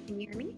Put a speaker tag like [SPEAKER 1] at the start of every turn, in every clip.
[SPEAKER 1] Can you hear me?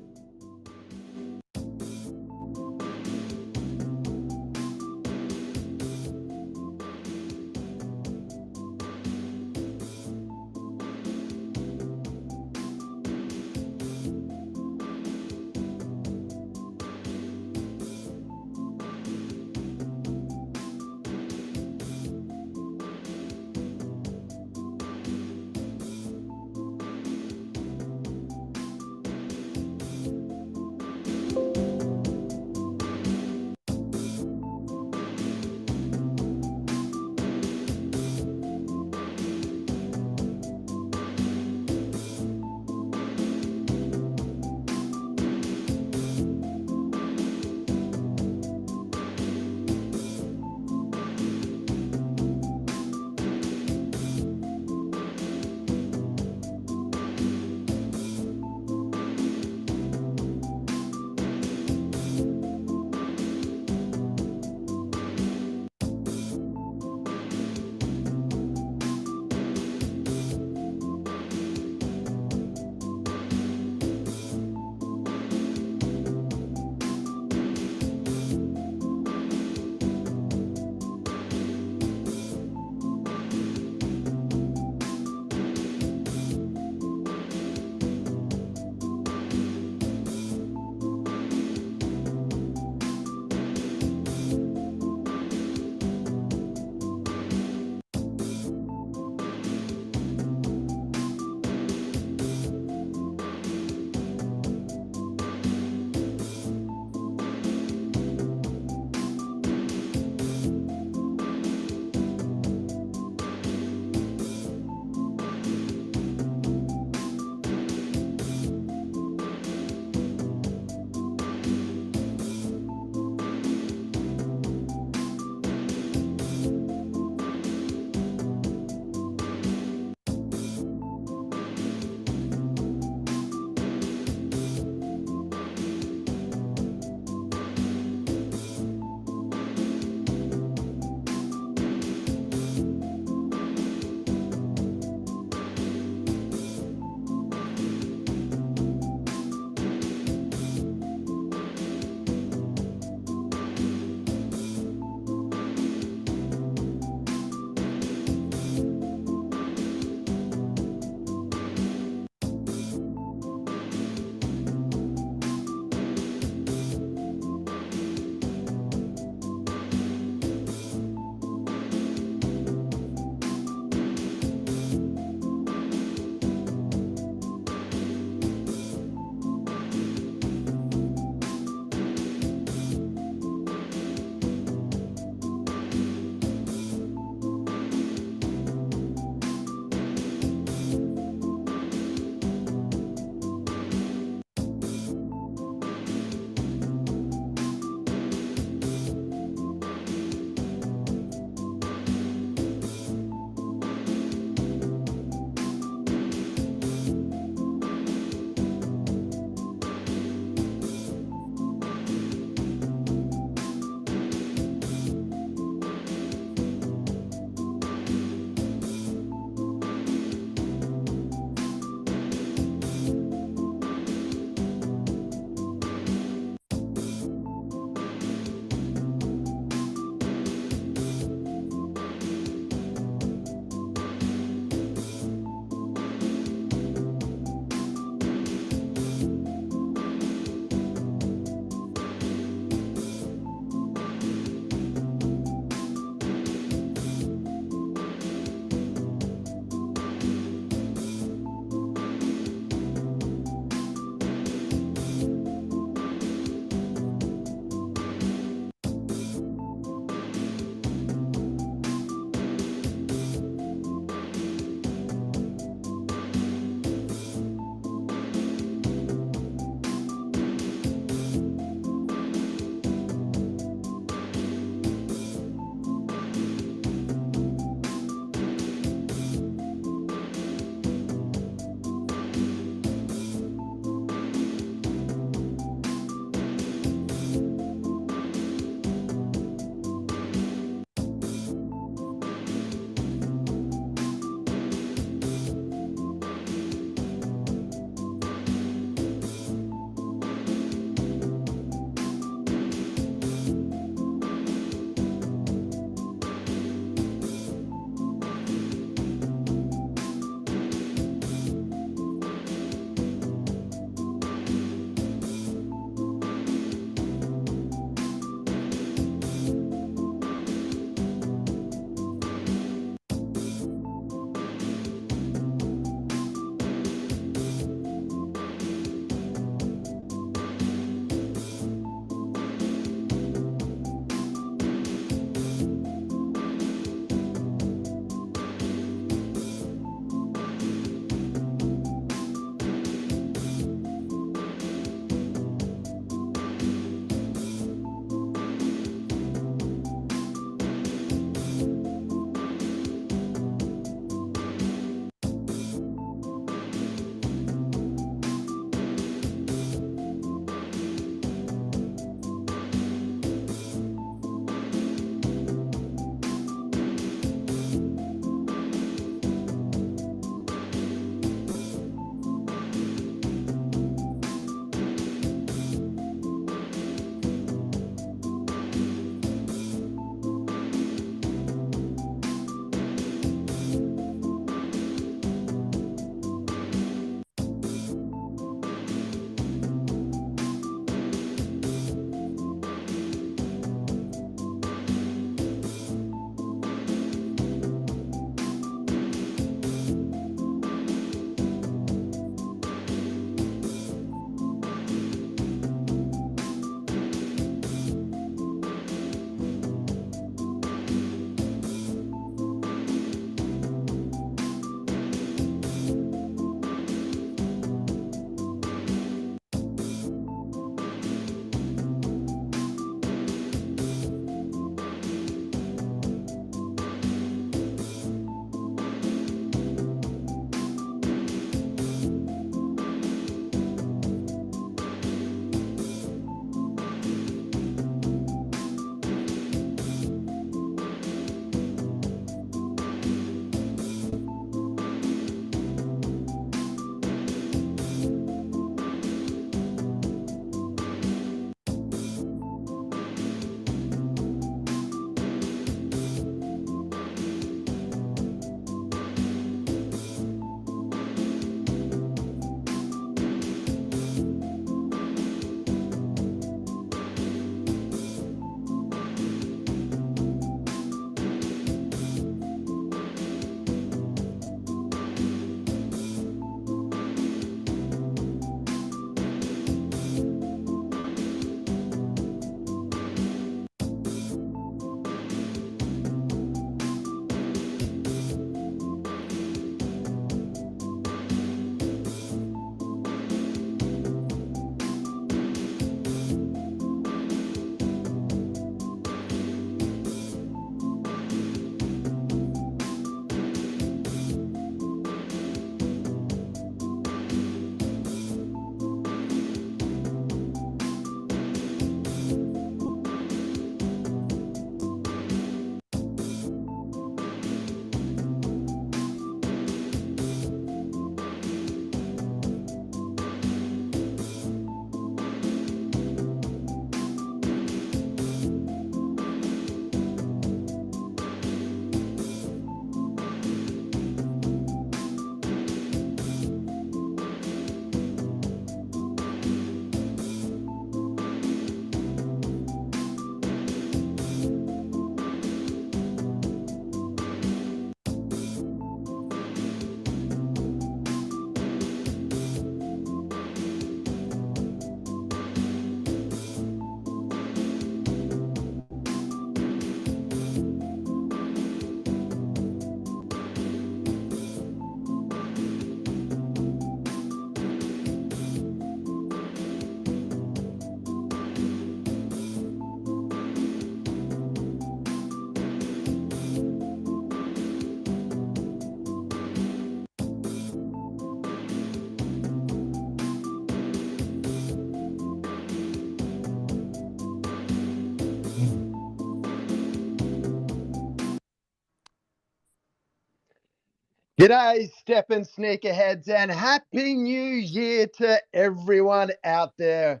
[SPEAKER 1] G'day, Steppin' Sneakerheads, and Happy New Year to everyone out there.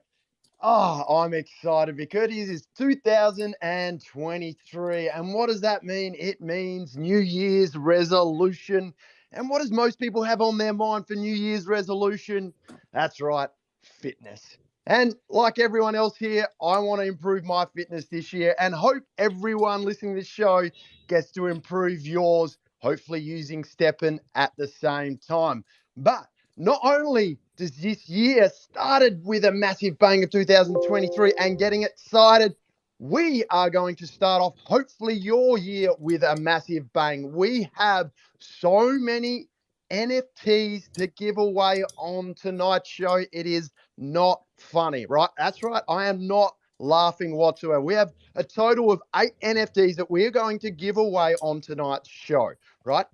[SPEAKER 1] Oh, I'm excited because it is 2023. And what does that mean? It means New Year's resolution. And what does most people have on their mind for New Year's resolution? That's right, fitness. And like everyone else here, I want to improve my fitness this year and hope everyone listening to this show gets to improve yours, hopefully using Steppen at the same time. But not only does this year started with a massive bang of 2023 and getting excited, we are going to start off hopefully your year with a massive bang. We have so many NFTs to give away on tonight's show. It is not funny, right? That's right. I am not laughing whatsoever. We have a total of 8 NFTs that we're going to give away on tonight's show, right?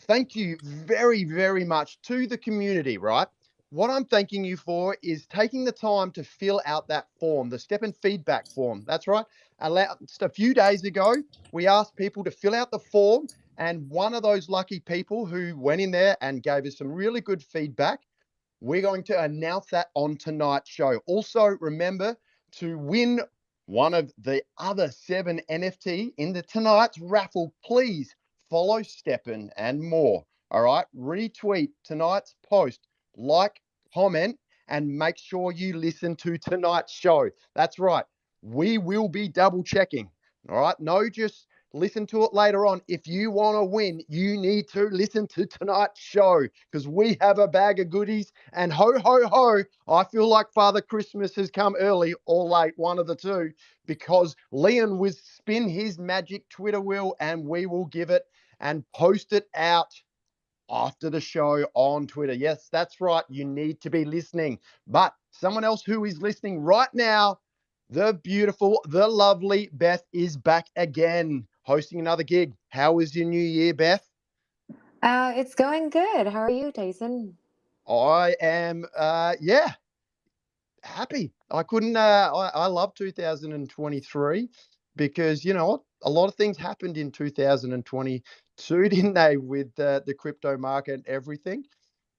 [SPEAKER 1] Thank you very, very much to the community, right? What I'm thanking you for is taking the time to fill out that form, the step and feedback form. That's right. Just a few days ago, we asked people to fill out the form, and one of those lucky people who went in there and gave us some really good feedback, we're going to announce that on tonight's show. Also, remember to win one of the other 7 NFT in the tonight's raffle. Please follow Steppen and more. All right. Retweet tonight's post, like, comment, and make sure you listen to tonight's show. That's right. We will be double checking. All right. No, just listen to it later on. If you want to win, you need to listen to tonight's show because we have a bag of goodies. And ho, ho, ho, I feel like Father Christmas has come early or late, one of the two, because Leon will spin his magic Twitter wheel and we will give it and post it out after the show on Twitter. Yes, that's right. You need to be listening. But someone else who is listening right now, the beautiful, the lovely Beth is back again, hosting another gig. How was your new year, Beth?
[SPEAKER 2] It's going good. How are you, Tyson?
[SPEAKER 1] I am, happy. I couldn't, I love 2023 because, you know what? A lot of things happened in 2022, didn't they, with the crypto market and everything.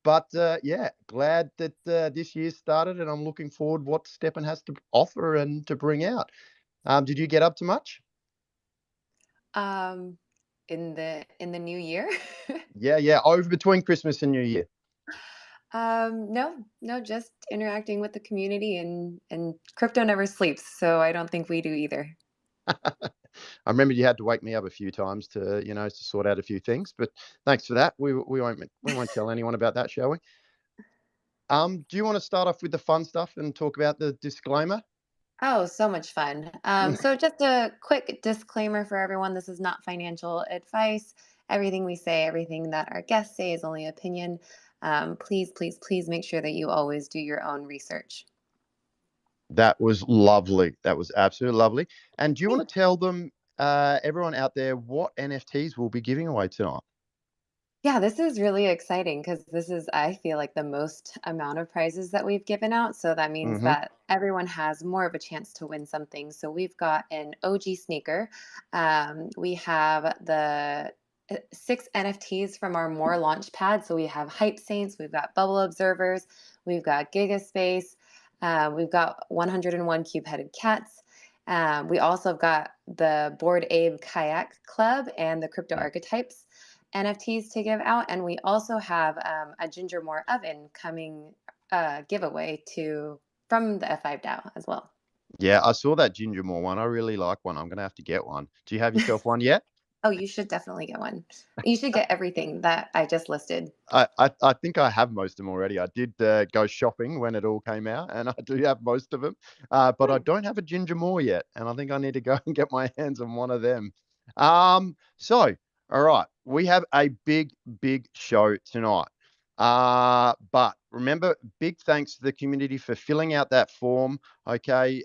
[SPEAKER 1] But glad that this year started, and I'm looking forward what Steppen has to offer and to bring out. Did you get up to much?
[SPEAKER 2] Um, in the new year?
[SPEAKER 1] Yeah, over between Christmas and New Year.
[SPEAKER 2] No, just interacting with the community and crypto never sleeps, so I don't think we do either.
[SPEAKER 1] I remember you had to wake me up a few times to, to sort out a few things, but thanks for that. We won't tell anyone about that, shall we? Do you want to start off with the fun stuff and talk about the disclaimer?
[SPEAKER 2] Oh, so much fun. So just a quick disclaimer for everyone. This is not financial advice. Everything we say, everything that our guests say is only opinion. Please, please, please make sure that you always do your own research.
[SPEAKER 1] That was lovely. That was absolutely lovely. And do you want
[SPEAKER 2] Thanks.
[SPEAKER 1] to tell them, everyone out there, what NFTs we'll be giving away tonight?
[SPEAKER 2] Yeah, this is really exciting because this is, I feel like, the most amount of prizes that we've given out. So that means
[SPEAKER 1] Mm-hmm.
[SPEAKER 2] that everyone has more of a chance to win something. So we've got an OG sneaker. We have the 6 NFTs from our More launch pad. So we have Hype Saints, we've got Bubble Observers, we've got Gigaspace, we've got 101 Cube Headed Cats. We also have got the Bored Abe Kayak Club and the Crypto Archetypes NFTs to give out, and we also have a Gingermore oven coming giveaway from the F5 DAO as well.
[SPEAKER 1] Yeah, I saw that Gingermore one. I really like one. I'm gonna have to get one. Do you have yourself one yet?
[SPEAKER 2] Oh, you should definitely get one. You should get everything that I just listed.
[SPEAKER 1] I think I have most of them already. I did go shopping when it all came out, and I do have most of them. But I don't have a Gingermore yet, and I think I need to go and get my hands on one of them. So all right, we have a big show tonight. But remember, big thanks to the community for filling out that form. Okay,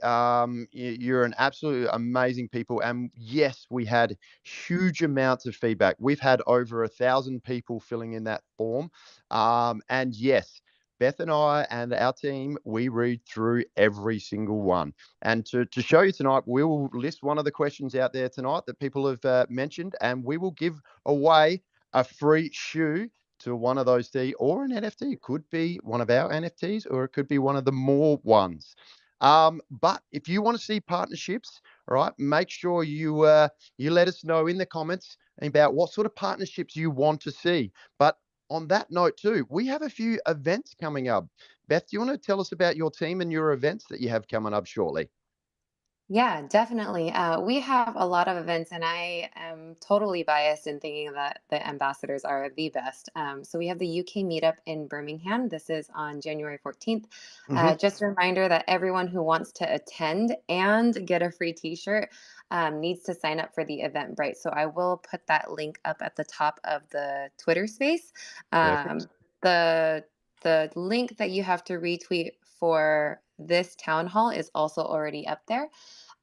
[SPEAKER 1] you're an absolute amazing people, and yes, we had huge amounts of feedback. We've had over 1,000 people filling in that form, and yes, Beth and I and our team, we read through every single one. And to show you tonight, we will list one of the questions out there tonight that people have mentioned, and we will give away a free shoe to one of those or an NFT. It could be one of our NFTs or it could be one of the more ones. But if you want to see partnerships, all right, make sure you let us know in the comments about what sort of partnerships you want to see. But on that note too, we have a few events coming up. Beth, do you want to tell us about your team and your events that you have coming up shortly?
[SPEAKER 2] Yeah, definitely. We have a lot of events, and I am totally biased in thinking that the ambassadors are the best. So we have the UK meetup in Birmingham. This is on January 14th. Just a reminder that everyone who wants to attend and get a free t-shirt needs to sign up for the Eventbrite. So I will put that link up at the top of the Twitter space. The link that you have to retweet for this town hall is also already up there.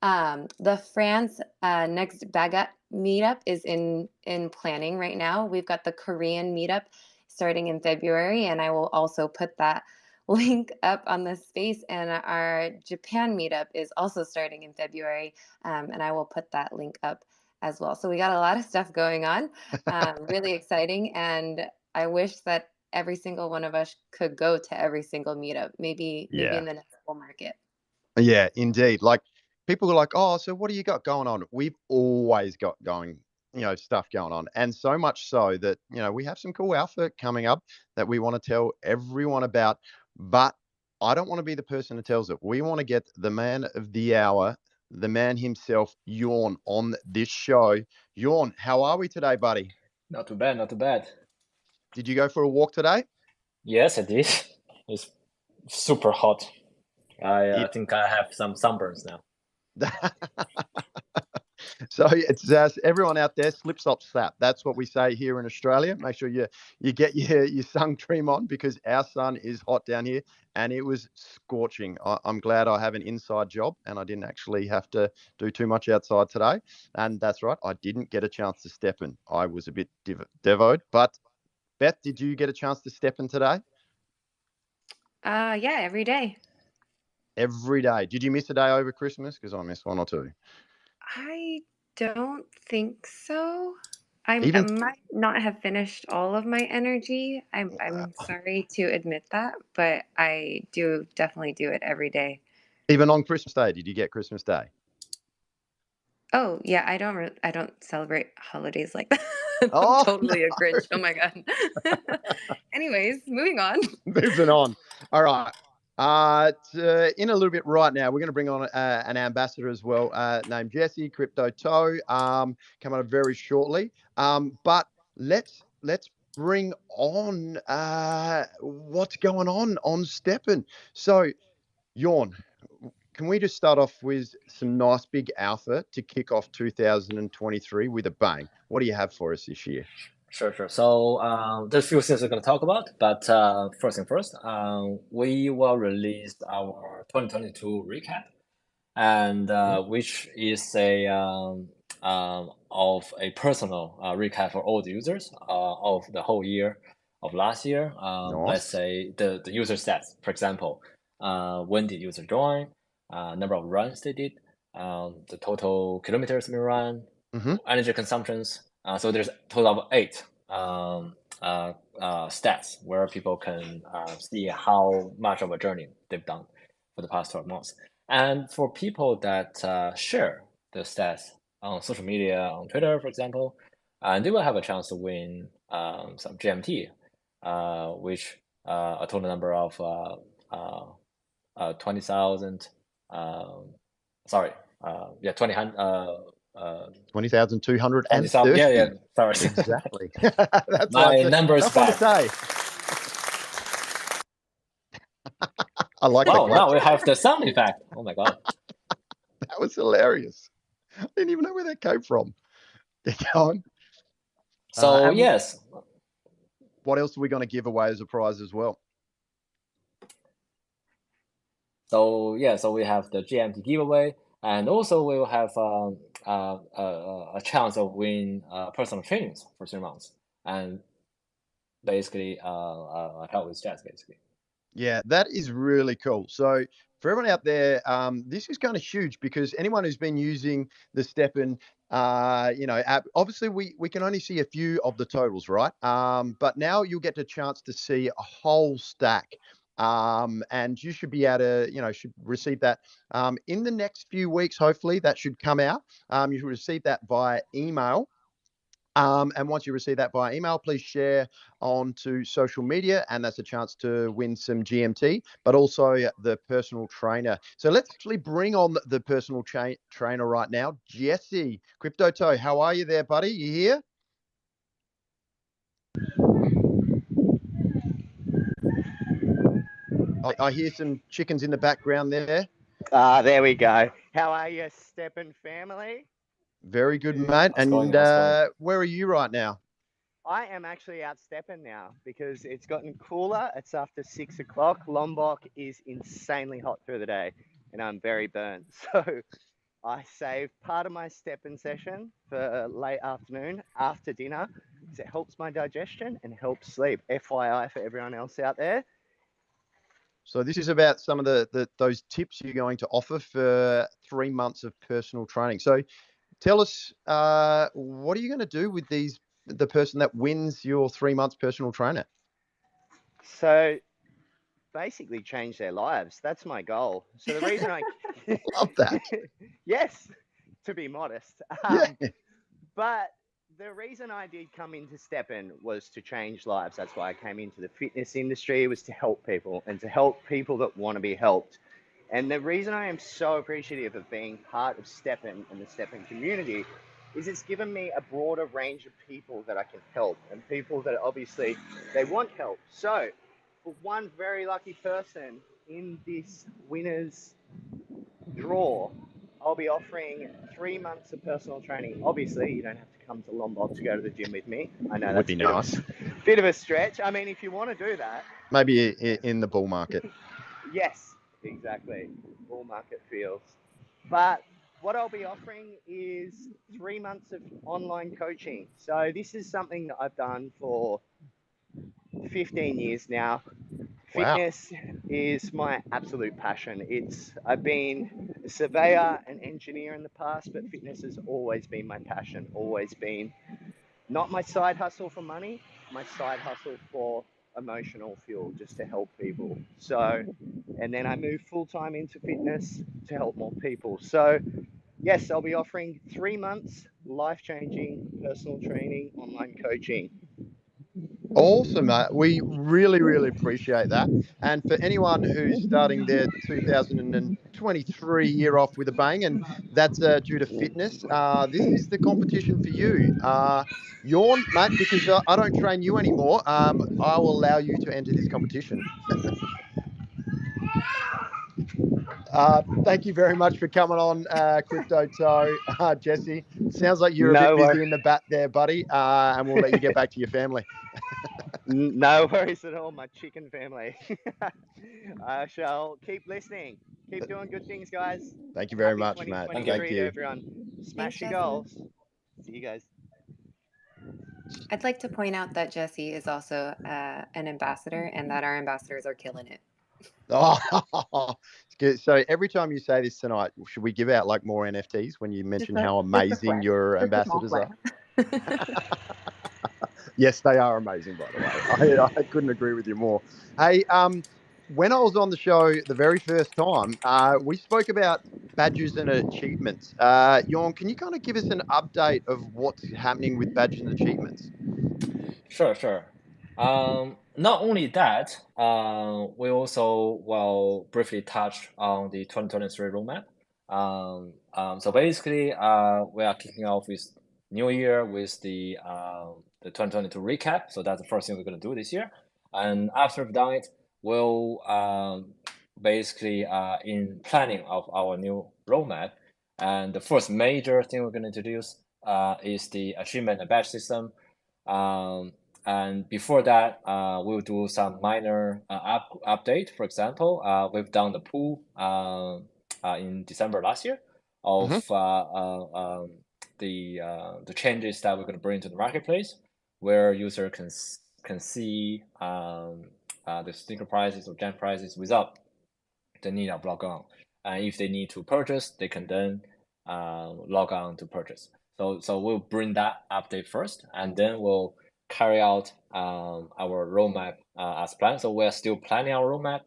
[SPEAKER 2] The France next baguette meetup is in planning right now. We've got the Korean meetup starting in February, and I will also put that link up on the space. And our Japan meetup is also starting in February, and I will put that link up as well. So we got a lot of stuff going on, really exciting. And I wish that every single one of us could go to every single meetup, maybe in the next bull market.
[SPEAKER 1] Yeah, indeed. Like people are like, oh, so what do you got going on? We've always got stuff going on. And so much so that, we have some cool alpha coming up that we want to tell everyone about. But I don't want to be the person that tells it. We want to get the man of the hour, the man himself, Yawn, on this show. Yawn, how are we today, buddy?
[SPEAKER 3] Not too bad, not too bad.
[SPEAKER 1] Did you go for a walk today?
[SPEAKER 3] Yes, I did. It's super hot. I think I have some sunburns now.
[SPEAKER 1] So it's everyone out there, slip, slop, slap. That's what we say here in Australia. Make sure you get your sun cream on because our sun is hot down here and it was scorching. I'm glad I have an inside job and I didn't actually have to do too much outside today. And that's right, I didn't get a chance to step in. I was a bit devoed. But Beth, did you get a chance to step in today?
[SPEAKER 2] Yeah, every day.
[SPEAKER 1] Every day. Did you miss a day over Christmas? Because I missed one or two.
[SPEAKER 2] I don't think so. I might not have finished all of my energy. I'm sorry to admit that, but I do definitely do it every day.
[SPEAKER 1] Even on Christmas Day, did you get Christmas Day?
[SPEAKER 2] Oh yeah, I don't celebrate holidays like that. I'm totally a Grinch. Oh my god. Anyways, moving on.
[SPEAKER 1] Moving on. All right. In a little bit right now, we're going to bring on an ambassador as well, named Jesse Crypto Toe, coming up very shortly. But let's bring on what's going on STEPN. So, Yawn, can we just start off with some nice big alpha to kick off 2023 with a bang? What do you have for us this year?
[SPEAKER 3] Sure. So there's a few things we're going to talk about, but first thing first, we will release our 2022 recap, and which is a of a personal recap for all the users of the whole year of last year.
[SPEAKER 1] Nice.
[SPEAKER 3] Let's say the user stats, for example, when did user join, number of runs they did, the total kilometers they run, energy consumptions. So there's a total of 8 stats where people can see how much of a journey they've done for the past 12 months. And for people that share the stats on social media, on Twitter, for example, they will have a chance to win some GMT, which a total number of 20,000.
[SPEAKER 1] 20,230.
[SPEAKER 3] Yeah. Sorry.
[SPEAKER 1] Exactly.
[SPEAKER 3] That's my numbers bad.
[SPEAKER 1] Say. I like
[SPEAKER 3] wow, now we have the sound effect. Oh my god.
[SPEAKER 1] That was hilarious. I didn't even know where that came from. Get going.
[SPEAKER 3] So yes.
[SPEAKER 1] What else are we going to give away as a prize as well?
[SPEAKER 3] So we have the GMT giveaway, and also we will have a chance of win personal trainings for 3 months, and basically help with stats basically.
[SPEAKER 1] Yeah, that is really cool. So for everyone out there, this is kind of huge because anyone who's been using the STEPN, app, obviously we can only see a few of the totals, right? But now you'll get the chance to see a whole stack. And you should be able to, should receive that in the next few weeks. Hopefully that should come out. You should receive that via email. And once you receive that via email, please share onto social media, and that's a chance to win some GMT, but also the personal trainer. So let's actually bring on the personal trainer right now, Jesse. Crypto Toe, how are you there, buddy? You here? I hear some chickens in the background there.
[SPEAKER 4] There we go. How are you, STEPN family?
[SPEAKER 1] Very good, mate.
[SPEAKER 3] How's
[SPEAKER 1] And
[SPEAKER 3] going?
[SPEAKER 1] where are you right now?
[SPEAKER 4] I am actually out STEPN now because it's gotten cooler. It's after 6 o'clock. Lombok is insanely hot through the day, and I'm very burnt. So I saved part of my STEPN session for late afternoon after dinner because it helps my digestion and helps sleep. FYI for everyone else out there.
[SPEAKER 1] So this is about some of those tips you're going to offer for 3 months of personal training. So tell us, what are you going to do with the person that wins your 3 months personal trainer?
[SPEAKER 4] So basically change their lives. That's my goal. So the reason I
[SPEAKER 1] love that.
[SPEAKER 4] Yes, to be modest.
[SPEAKER 1] Yeah.
[SPEAKER 4] But the reason I did come into STEPN was to change lives. That's why I came into the fitness industry, was to help people and to help people that want to be helped. And the reason I am so appreciative of being part of STEPN and the STEPN community is it's given me a broader range of people that I can help, and people that obviously they want help. So for one very lucky person in this winner's draw, I'll be offering 3 months of personal training. Obviously, you don't have to come to Lombok to go to the gym with me. I know
[SPEAKER 1] Would
[SPEAKER 4] that's
[SPEAKER 1] be nice.
[SPEAKER 4] bit of a stretch. I mean, if you want to do that.
[SPEAKER 1] Maybe in the bull market.
[SPEAKER 4] Yes, exactly. Bull market feels. But what I'll be offering is 3 months of online coaching. So this is something that I've done for 15 years now.
[SPEAKER 1] Wow.
[SPEAKER 4] Fitness is my absolute passion. I've been a surveyor and engineer in the past, but fitness has always been my passion, always been not my side hustle for money, my side hustle for emotional fuel, just to help people. So, and then I moved full-time into fitness to help more people. So yes, I'll be offering 3 months life-changing personal training, online coaching.
[SPEAKER 1] Awesome, mate. We really, really appreciate that. And for anyone who's starting their 2023 year off with a bang, and that's due to fitness, this is the competition for you. Yawn, mate, because I don't train you anymore. I will allow you to enter this competition. Thank you very much for coming on, Crypto Toe, Jesse. Sounds like you're a bit busy in the bat there, buddy, and we'll let you get back to your family.
[SPEAKER 4] No worries at all, my chicken family. I shall keep listening. Keep doing good things, guys.
[SPEAKER 1] Thank you very much, mate.
[SPEAKER 4] Thank you, everyone. Smash your goals. See you guys.
[SPEAKER 2] I'd like to point out that Jesse is also an ambassador, and that our ambassadors are killing it.
[SPEAKER 1] Oh, so every time you say this tonight, should we give out like more NFTs when you mention how amazing your ambassadors are? Yes, they are amazing, by the way. I couldn't agree with you more. Hey, when I was on the show the very first time, we spoke about badges and achievements. Jorn, can you kind of give us an update of what's happening with badges and achievements?
[SPEAKER 3] Sure. Not only that, we also will briefly touch on the 2023 roadmap. So basically, we are kicking off with New Year with the 2022 recap. So that's the first thing we're going to do this year. And after we've done it, we'll basically in planning of our new roadmap. And the first major thing we're going to introduce is the achievement and badge system. And before that, we'll do some minor update. For example, we've done the pool in December last year of the changes that we're going to bring to the marketplace, where user can see the sneaker prices or jam prices without the need of log on. And if they need to purchase, they can then log on to purchase. So we'll bring that update first, and then we'll carry out our roadmap as planned. So we're still planning our roadmap,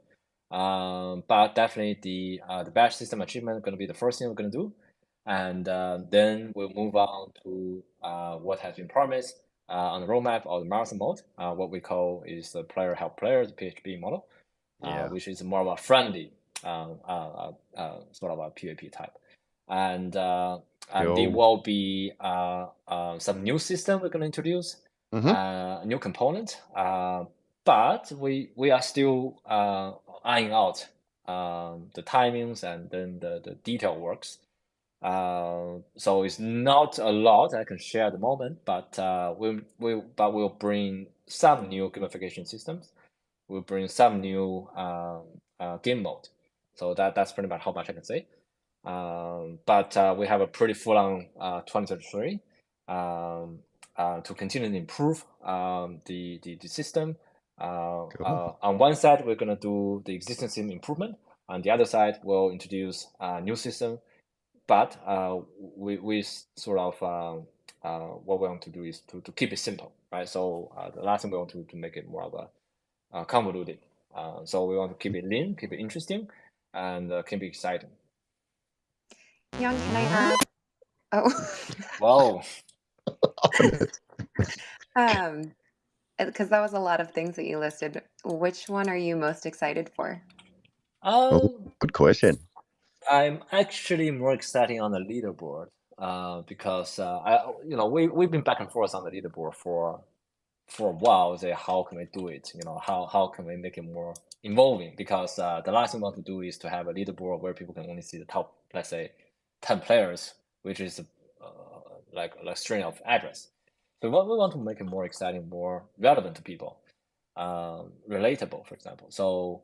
[SPEAKER 3] but definitely the badge system achievement is going to be the first thing we're going to do, and then we'll move on to what has been promised on the roadmap of the marathon mode, what we call is the player help player, the PHP model, which is more of a friendly sort of a PvP type, and there will be some new system we're going to introduce, new component, but we are still eyeing out the timings and then the detail works. So it's not a lot I can share at the moment, but we'll bring some new gamification systems. We'll bring some new game mode. So that's pretty much how much I can say. But we have a pretty full-on 2023 to continue to improve the system. On one side, we're going to do the existing system improvement. On the other side, we'll introduce a new system. But we sort of what we want to do is to keep it simple, right? So the last thing we want to make it more of a convoluted. So we want to keep it lean, keep it interesting, and keep it exciting.
[SPEAKER 2] Young, can I ask? Oh.
[SPEAKER 3] Whoa.
[SPEAKER 2] Because that was a lot of things that you listed. Which one are you most excited for?
[SPEAKER 1] Good question.
[SPEAKER 3] I'm actually more excited on the leaderboard because we've been back and forth on the leaderboard for a while. Say how can we do it? How can we make it more involving? Because the last thing we want to do is to have a leaderboard where people can only see the top, let's say, 10 players, which is like a string of address. So what we want to make it more exciting, more relevant to people, relatable, for example. So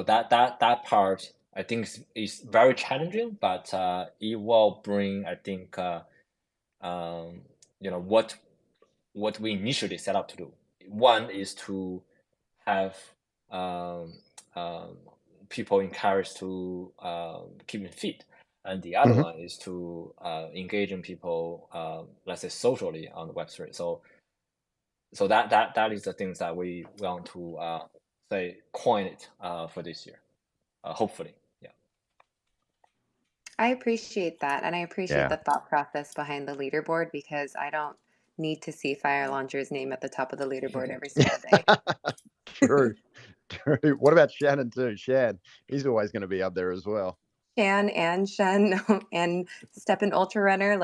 [SPEAKER 3] that part I think is very challenging, but it will bring, I think, what we initially set out to do. One is to have people encouraged to keep fit, and the other one is to engaging people, let's say socially on the Web3. So that is the things that we want to say coin it for this year, hopefully.
[SPEAKER 2] I appreciate that, and I appreciate the thought process behind the leaderboard, because I don't need to see Fire Launcher's name at the top of the leaderboard every single day.
[SPEAKER 1] True. What about Shannon too? Shan, he's always going to be up there as well.
[SPEAKER 2] Shan and Shun and STEPN Ultra Runner,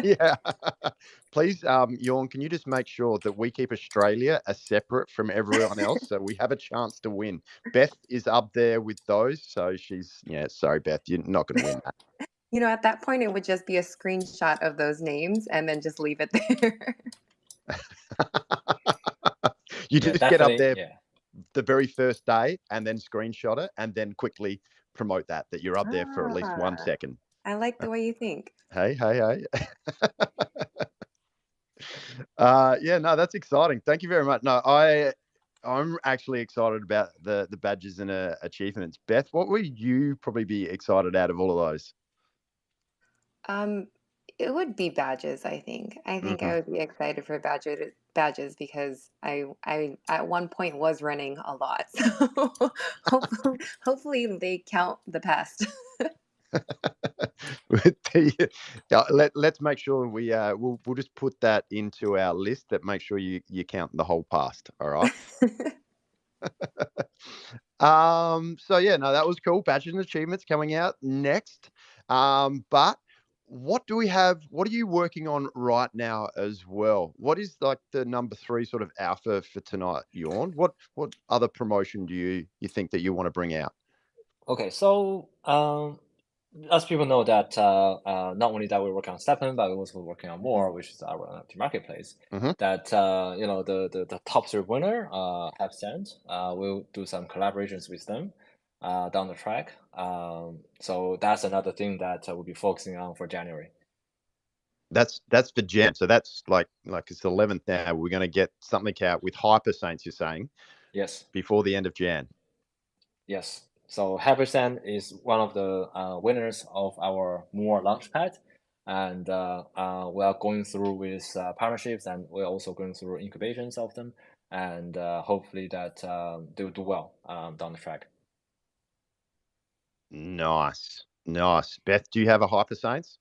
[SPEAKER 1] Yeah. Please, Yorn, can you just make sure that we keep Australia as separate from everyone else so we have a chance to win? Beth is up there with those, so sorry, Beth, you're not going to win that.
[SPEAKER 2] At that point, it would just be a screenshot of those names and then just leave it there.
[SPEAKER 1] You just get up there the very first day and then screenshot it and then quickly promote that you're up there for at least 1 second.
[SPEAKER 2] I like the way you think.
[SPEAKER 1] Hey. No, that's exciting. Thank you very much. No, I'm actually excited about the badges and achievements. Beth, what would you probably be excited out of all of those?
[SPEAKER 2] It would be badges, I think. I would be excited for badges because I at one point was running a lot. So hopefully they count the past.
[SPEAKER 1] Let's make sure we'll just put that into our list, that make sure you count the whole past. All right. That was cool. Badges and achievements coming out next. But what do we have? What are you working on right now as well? What is like the number 3 sort of alpha for tonight, Yorn? What other promotion do you think that you want to bring out?
[SPEAKER 3] Okay, so as people know that not only that we're working on STEPN, but we're also working on more, which is our NFT marketplace. That the top 3 winner have sent. We'll do some collaborations with them down the track. So that's another thing that we'll be focusing on for January.
[SPEAKER 1] That's for Jan. So that's like it's the 11th now. We're going to get something out with Hyper Saints, you're saying?
[SPEAKER 3] Yes.
[SPEAKER 1] Before the end of Jan.
[SPEAKER 3] Yes. So Hypercent is one of the winners of our more Launchpad, and we are going through with partnerships, and we're also going through incubations of them, and hopefully that they'll do well down the track.
[SPEAKER 1] Nice. Beth, do you have a Hyper Saints?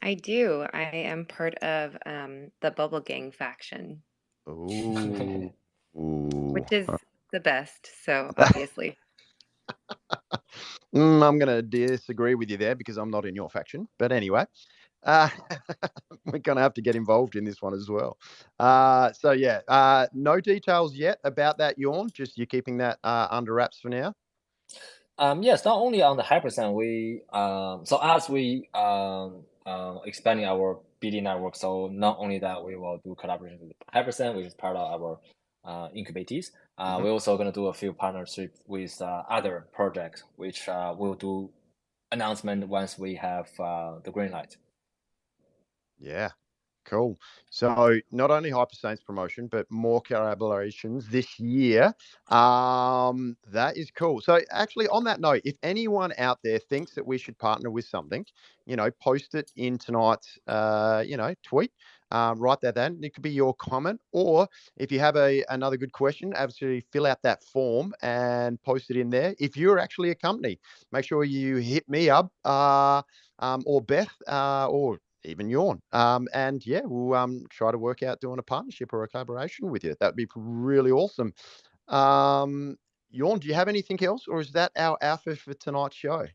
[SPEAKER 2] I do. I am part of the Bubble Gang faction,
[SPEAKER 1] Ooh.
[SPEAKER 2] which is the best. So obviously.
[SPEAKER 1] I'm going to disagree with you there because I'm not in your faction. But anyway, we're going to have to get involved in this one as well. So yeah, no details yet about that, Yawn. Just you're keeping that under wraps for now.
[SPEAKER 3] Yes, not only on the Hypercent, we so as we expanding our BD network, so not only that we will do collaboration with Hypercent, which is part of our incubatees. We're also going to do a few partnerships with other projects, which we'll do announcement once we have the green light.
[SPEAKER 1] Yeah, cool. So not only Hyper Saints promotion, but more collaborations this year. That is cool. So actually, on that note, if anyone out there thinks that we should partner with something, post it in tonight's, tweet. Write that down. It could be your comment, or if you have another good question, absolutely fill out that form and post it in there. If you're actually a company, make sure you hit me up, or Beth, or even Yawn. And yeah, we'll try to work out doing a partnership or a collaboration with you. That'd be really awesome. Yawn, do you have anything else, or is that our alpha for tonight's show?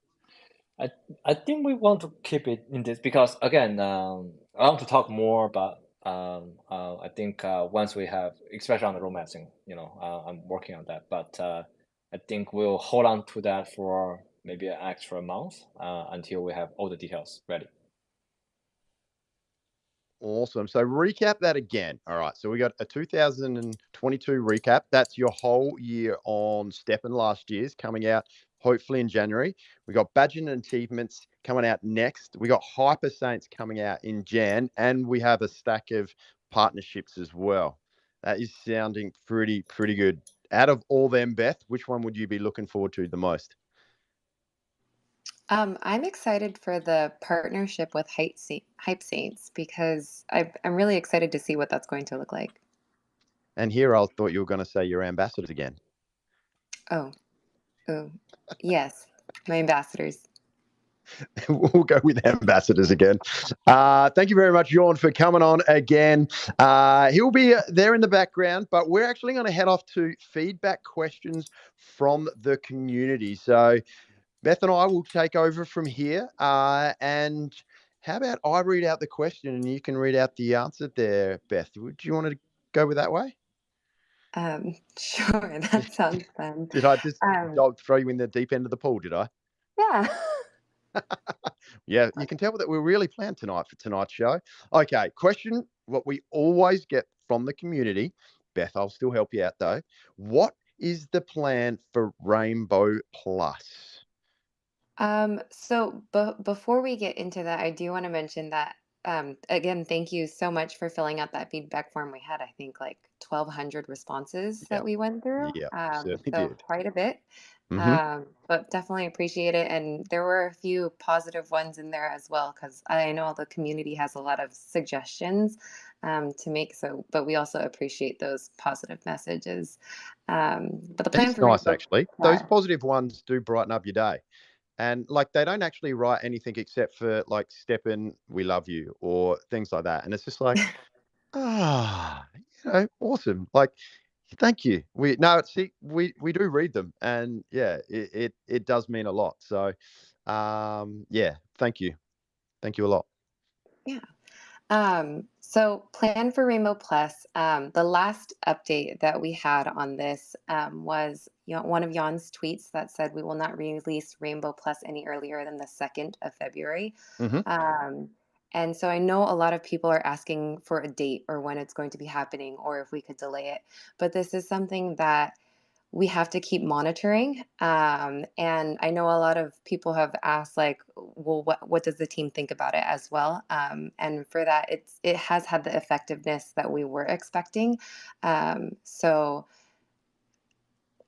[SPEAKER 3] I think we want to keep it in this because again, I want to talk more about. I think once we have, especially on the romancing, I'm working on that. But I think we'll hold on to that for maybe an extra month until we have all the details ready.
[SPEAKER 1] Awesome. So recap that again. All right. So we got a 2022 recap. That's your whole year on STEPN last year's coming out hopefully in January. We got Badges and Achievements coming out next. We got Hyper Saints coming out in Jan, and we have a stack of partnerships as well. That is sounding pretty good. Out of all them, Beth, which one would you be looking forward to the most?
[SPEAKER 2] I'm excited for the partnership with Hype Saints because I'm really excited to see what that's going to look like.
[SPEAKER 1] And here I thought you were going to say your ambassadors again.
[SPEAKER 2] Oh, yes, my ambassadors.
[SPEAKER 1] We'll go with ambassadors again. Thank you very much, Yawn, for coming on again. He'll be there in the background, but we're actually going to head off to feedback questions from the community. So Beth and I will take over from here. And how about I read out the question and you can read out the answer there, Beth? Would you want to go with that way?
[SPEAKER 2] Sure, that sounds fun.
[SPEAKER 1] Did I just throw you in the deep end of the pool, did I?
[SPEAKER 2] Yeah.
[SPEAKER 1] Yeah, you can tell that we're really planned tonight for tonight's show. Okay, question, what we always get from the community. Beth, I'll still help you out though. What is the plan for Rainbow Plus?
[SPEAKER 2] So before we get into that, I do want to mention that again, thank you so much for filling out that feedback form. We had, I think, like 1,200 responses that we went through.
[SPEAKER 1] Yeah, certainly
[SPEAKER 2] so
[SPEAKER 1] did.
[SPEAKER 2] quite a bit. But definitely appreciate it. And there were a few positive ones in there as well, because I know the community has a lot of suggestions to make. But we also appreciate those positive messages. But the plan
[SPEAKER 1] It's
[SPEAKER 2] for
[SPEAKER 1] nice,
[SPEAKER 2] Rainbow
[SPEAKER 1] actually. Those positive ones do brighten up your day. And like, they don't actually write anything except for like, STEPN, we love you, or things like that. And it's just like, awesome. Like, thank you. We do read them, and yeah, it does mean a lot. So, yeah, thank you a lot.
[SPEAKER 2] Yeah. So plan for Rainbow Plus. The last update that we had on this was one of Jan's tweets that said we will not release Rainbow Plus any earlier than the 2nd of February. And so I know a lot of people are asking for a date or when it's going to be happening or if we could delay it. But this is something that we have to keep monitoring. And I know a lot of people have asked, like, well, what does the team think about it as well? And for that, it has had the effectiveness that we were expecting. So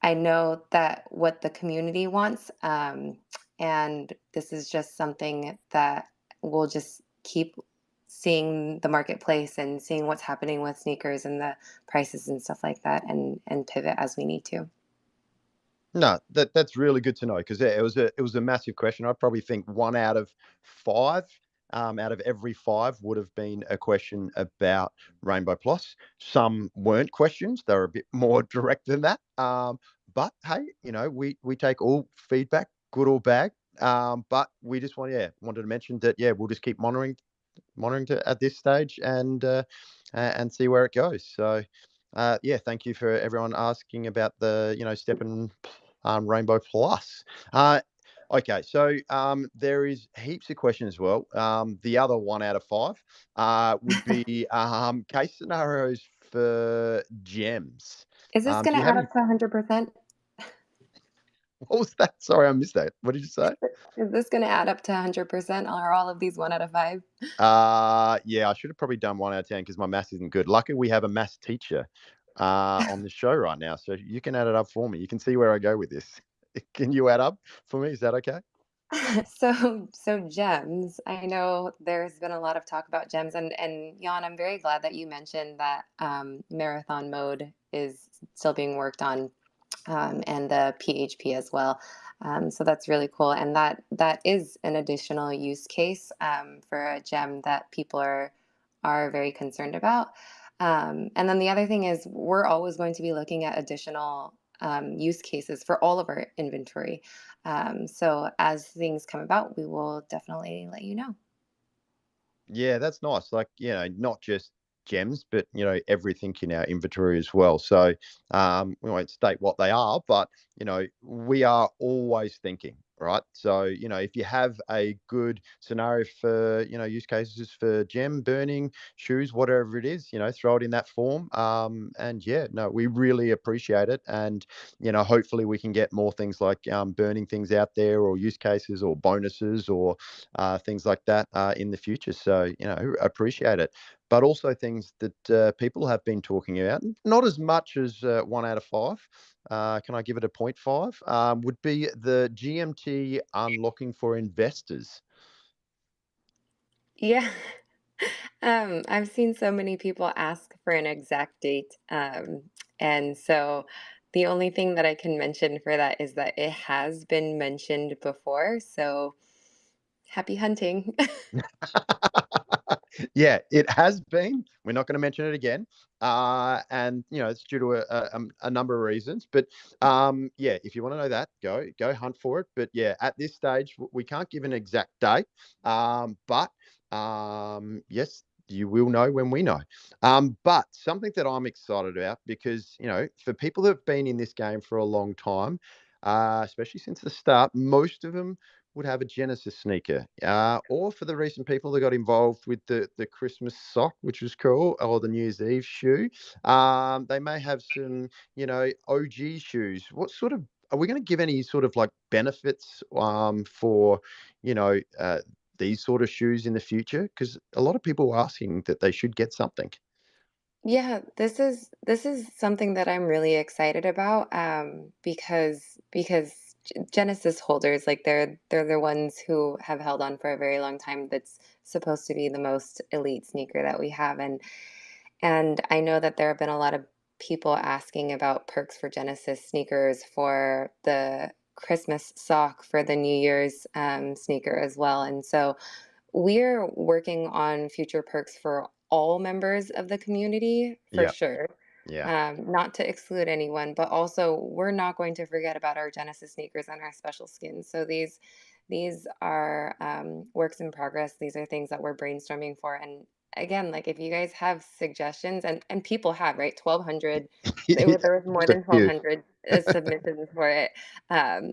[SPEAKER 2] I know that what the community wants, and this is just something that we'll just keep seeing the marketplace and seeing what's happening with sneakers and the prices and stuff like that, and pivot as we need to.
[SPEAKER 1] No, that's really good to know, because it was a massive question. I probably think 1 out of 5, out of every 5 would have been a question about Rainbow Plus. Some weren't questions; they were a bit more direct than that. But hey, we take all feedback, good or bad. But we just wanted to mention that we'll just keep monitoring at this stage and see where it goes. So thank you for everyone asking about the STEPN Rainbow Plus. Okay, so there is heaps of questions as well. The other 1 out of 5 would be case scenarios for gems.
[SPEAKER 2] Is this going to add up to 100%?
[SPEAKER 1] What was that? Sorry, I missed that. What did you say?
[SPEAKER 2] Is this going to add up to 100%? Are all of these 1 out of 5?
[SPEAKER 1] Yeah, I should have probably done 1 out of 10 because my maths isn't good. Luckily, we have a maths teacher on the show right now, so you can add it up for me. You can see where I go with this. Can you add up for me? Is that okay?
[SPEAKER 2] So gems. I know there's been a lot of talk about gems, and Jan, I'm very glad that you mentioned that marathon mode is still being worked on, and the PHP as well. So that's really cool, and that is an additional use case for a gem that people are very concerned about. And then the other thing is we're always going to be looking at additional use cases for all of our inventory. So as things come about, we will definitely let you know.
[SPEAKER 1] Yeah, that's nice. Like, not just gems, but everything in our inventory as well. So we won't state what they are, but we are always thinking, right? So if you have a good scenario for use cases for gem burning, shoes, whatever it is, throw it in that form. And we really appreciate it. And hopefully we can get more things like burning things out there, or use cases, or bonuses, or things like that in the future. So appreciate it. But also things that people have been talking about, not as much as 1 out of 5. Can I give it a 0.5? Would be the GMT unlocking for investors.
[SPEAKER 2] Yeah. I've seen so many people ask for an exact date. And so the only thing that I can mention for that is that it has been mentioned before. So happy hunting.
[SPEAKER 1] Yeah, it has been. We're not going to mention it again. And it's due to a number of reasons. But if you want to know that, go hunt for it. But at this stage, we can't give an exact date. But yes, you will know when we know. But something that I'm excited about, because for people that have been in this game for a long time, especially since the start, most of them would have a Genesis sneaker, or for the recent people that got involved with the Christmas sock, which was cool, or the New Year's Eve shoe. They may have some, OG shoes. What sort of, are we going to give any sort of like benefits for, these sort of shoes in the future? Because a lot of people are asking that they should get something.
[SPEAKER 2] Yeah, this is something that I'm really excited about, because Genesis holders, like they're the ones who have held on for a very long time. That's supposed to be the most elite sneaker that we have, and I know that there have been a lot of people asking about perks for Genesis sneakers, for the Christmas sock, for the New Year's sneaker as well, and so we're working on future perks for all members of the community for
[SPEAKER 1] Yeah,
[SPEAKER 2] sure.
[SPEAKER 1] yeah,
[SPEAKER 2] Not to exclude anyone, but also we're not going to forget about our Genesis sneakers and our special skins. So these are works in progress. These are things that we're brainstorming for. And again, like if you guys have suggestions, and people have, right? 1,200. There was more than 1,200 submissions for it.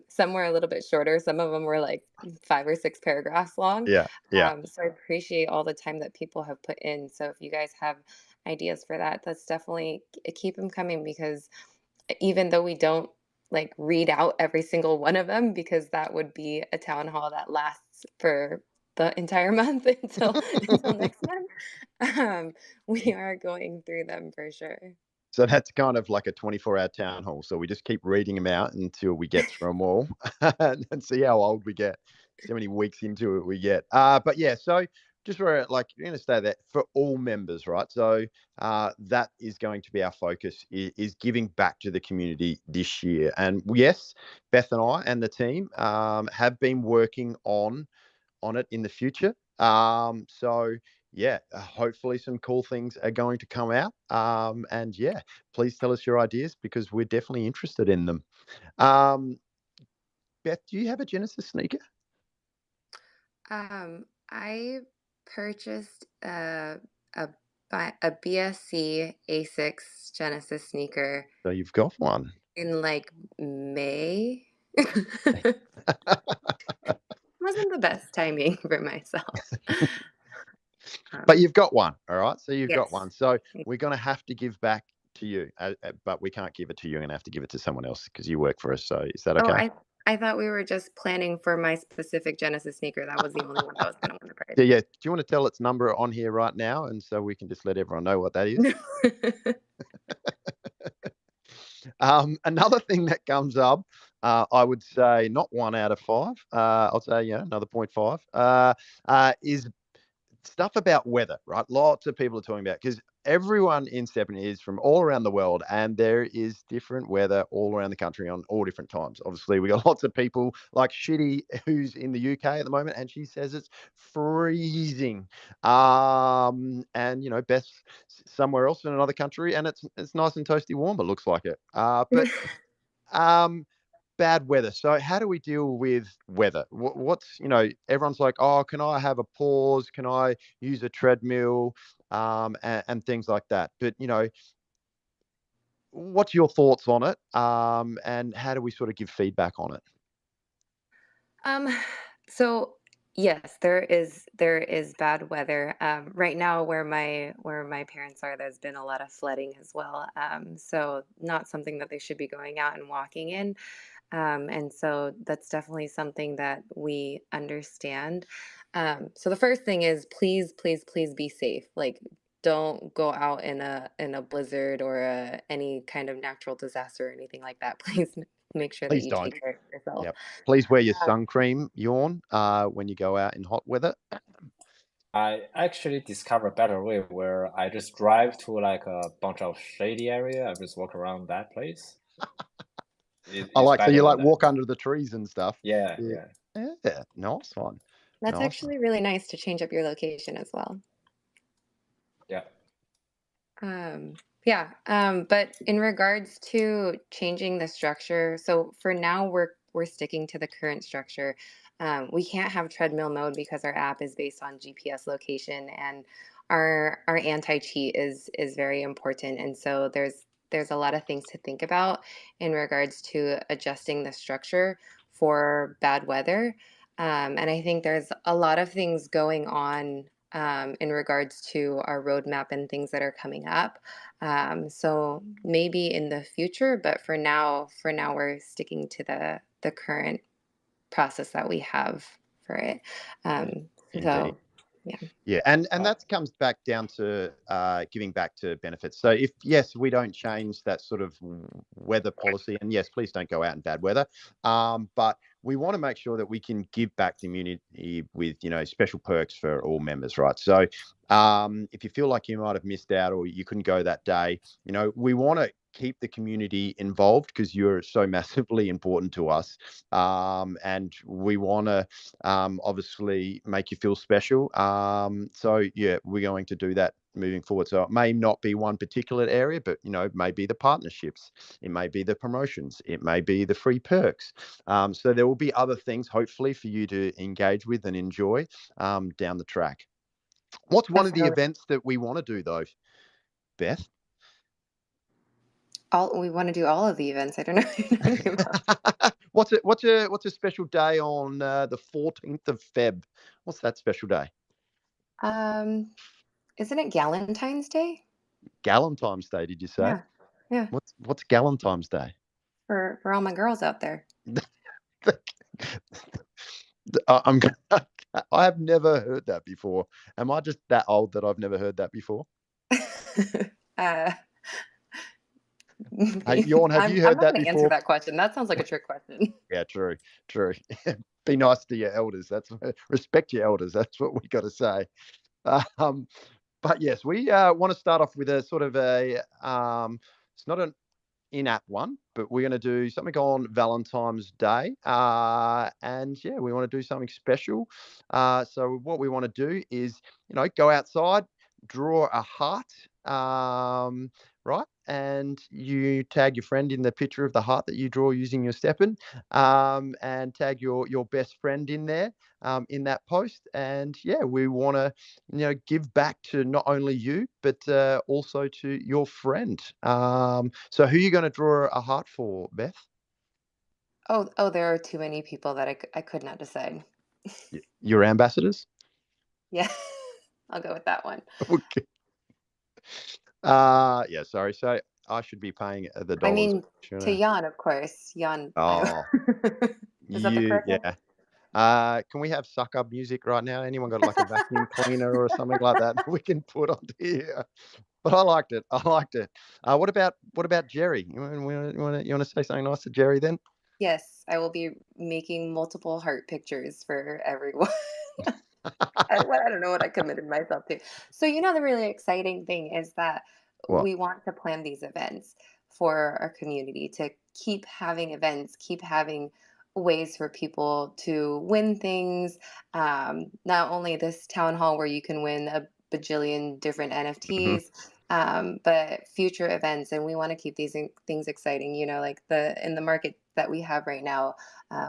[SPEAKER 2] Some were a little bit shorter. Some of them were like 5 or 6 paragraphs long.
[SPEAKER 1] yeah, yeah.
[SPEAKER 2] So I appreciate all the time that people have put in. So if you guys have ideas for that, let's definitely keep them coming, because even though we don't like read out every single one of them, because that would be a town hall that lasts for the entire month until next month. We are going through them for sure.
[SPEAKER 1] So that's kind of like a 24-hour town hall. So we just keep reading them out until we get through them all and see how old we get, see how many weeks into it we get. But yeah, so just for like, you're going to say that for all members, right? So that is going to be our focus, is giving back to the community this year. And yes, Beth and I and the team have been working on it in the future. So yeah, hopefully some cool things are going to come out. And yeah, please tell us your ideas, because we're definitely interested in them. Beth, do you have a Genesis sneaker?
[SPEAKER 2] I purchased a BSC A6 Genesis sneaker
[SPEAKER 1] So you've got one.
[SPEAKER 2] in like May. Wasn't the best timing for myself.
[SPEAKER 1] But you've got one, all right? So you've got
[SPEAKER 2] Yes.
[SPEAKER 1] one. So we're going to have to give back to you, but we can't give it to you. You're going to have to give it to someone else because you work for us. So is that okay?
[SPEAKER 2] I thought we were just planning for my specific Genesis sneaker. That was the only one I was going to win the prize.
[SPEAKER 1] Yeah. Do you want to tell its number on here right now, and so we can just let everyone know what that is? Another thing that comes up, I would say not 1 out of 5. I'll say another 0.5. Is stuff about weather, right? Lots of people are talking about, because everyone in STEPN is from all around the world, and there is different weather all around the country on all different times. Obviously, we got lots of people like Shitty, who's in the UK at the moment, and she says it's freezing. And Beth's somewhere else in another country, and it's nice and toasty warm. It looks like it. But bad weather. So how do we deal with weather? What's, everyone's like, oh, can I have a pause? Can I use a treadmill? And things like that. But, what's your thoughts on it? And how do we sort of give feedback on it?
[SPEAKER 2] So yes, there is bad weather. Right now where my parents are, there's been a lot of flooding as well. So not something that they should be going out and walking in. And so that's definitely something that we understand. So the first thing is please be safe. Like, don't go out in a blizzard or any kind of natural disaster or anything like that. Please make sure that
[SPEAKER 1] Please
[SPEAKER 2] you
[SPEAKER 1] don't.
[SPEAKER 2] take care of yourself.
[SPEAKER 1] Yep. Please wear your sun cream, Yawn, when you go out in hot weather.
[SPEAKER 3] I actually discovered a better way where I just drive to like a bunch of shady area. I just walk around that place.
[SPEAKER 1] So you like walk under the trees and stuff.
[SPEAKER 3] Yeah.
[SPEAKER 1] Nice one.
[SPEAKER 2] That's actually really nice to change up your location as well.
[SPEAKER 3] Yeah.
[SPEAKER 2] But in regards to changing the structure, so for now we're sticking to the current structure. We can't have treadmill mode because our app is based on GPS location, and our anti-cheat is very important. And so there's a lot of things to think about in regards to adjusting the structure for bad weather. And I think there's a lot of things going on in regards to our roadmap and things that are coming up. So maybe in the future, but for now we're sticking to the current process that we have for it. So
[SPEAKER 1] yeah, and that comes back down to giving back to benefits. So if we don't change that sort of weather policy, and yes, please don't go out in bad weather, but we want to make sure that we can give back to the community with special perks for all members, right? So if you feel like you might have missed out or you couldn't go that day, we want to keep the community involved because you're so massively important to us, and we want to obviously make you feel special. So yeah, we're going to do that moving forward. So it may not be one particular area, but it may be the partnerships, it may be the promotions, it may be the free perks. So there will be other things hopefully for you to engage with and enjoy down the track. What's one of the events that we want to do though, Beth?
[SPEAKER 2] We want to do all of the events. I don't know what you're talking about.
[SPEAKER 1] What's a special day on the 14th of Feb? What's that special day?
[SPEAKER 2] Isn't it Galentine's Day?
[SPEAKER 1] Galentine's Day, did you say?
[SPEAKER 2] Yeah.
[SPEAKER 1] What's Galentine's Day?
[SPEAKER 2] for all my girls out there.
[SPEAKER 1] I'm I have never heard that before. Am I just that old that I've never heard that before? Hey, Yawn, have you heard
[SPEAKER 2] I'm not
[SPEAKER 1] that
[SPEAKER 2] going to answer
[SPEAKER 1] before?
[SPEAKER 2] that question. That sounds like a trick question.
[SPEAKER 1] Yeah, true. Be nice to your elders. Respect your elders. That's what we got to say. But yes, we want to start off with a sort of a it's not an in-app one, but we're going to do something on Valentine's Day, and yeah, we want to do something special. So what we want to do is, go outside, draw a heart, right, and you tag your friend in the picture of the heart that you draw using your STEPN, and tag your best friend in there, in that post. And yeah, we want to give back to not only you but also to your friend. So who are you going to draw a heart for, Beth?
[SPEAKER 2] Oh, there are too many people that I could not decide.
[SPEAKER 1] Your ambassadors?
[SPEAKER 2] Yeah, I'll go with that one.
[SPEAKER 1] Okay. Yeah, sorry. So I should be paying the dollars.
[SPEAKER 2] I mean,
[SPEAKER 1] shouldn't
[SPEAKER 2] to
[SPEAKER 1] I?
[SPEAKER 2] Jan, of course. Jan.
[SPEAKER 1] Oh,
[SPEAKER 2] Is that the correct one?
[SPEAKER 1] yeah. Can we have suck-up music right now? Anyone got like a vacuum cleaner or something like that we can put on here? But I liked it. What about Jerry? You want to say something nice to Jerry then?
[SPEAKER 2] Yes, I will be making multiple heart pictures for everyone. I don't know what I committed myself to. So, the really exciting thing is that
[SPEAKER 1] What?
[SPEAKER 2] we want to plan these events for our community, to keep having events, keep having ways for people to win things. Not only this town hall where you can win a bajillion different NFTs, but future events. And we want to keep these things exciting. Like in the market that we have right now,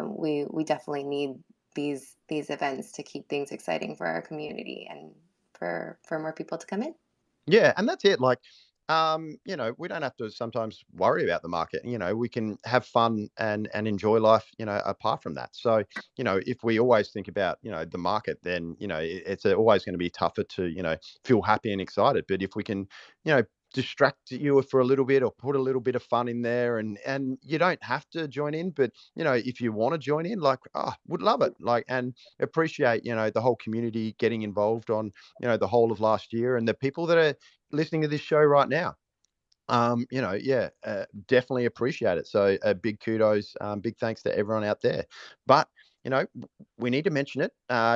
[SPEAKER 2] we definitely need these events to keep things exciting for our community and for more people to come in.
[SPEAKER 1] Yeah, and that's it. Like, we don't have to sometimes worry about the market. We can have fun and enjoy life, apart from that. So, if we always think about, the market, then, it's always going to be tougher to, feel happy and excited. But if we can, distract you for a little bit or put a little bit of fun in there, and you don't have to join in, but if you want to join in, like, would love it, like, and appreciate the whole community getting involved on the whole of last year, and the people that are listening to this show right now. Definitely appreciate it. So big kudos, big thanks to everyone out there. But we need to mention it.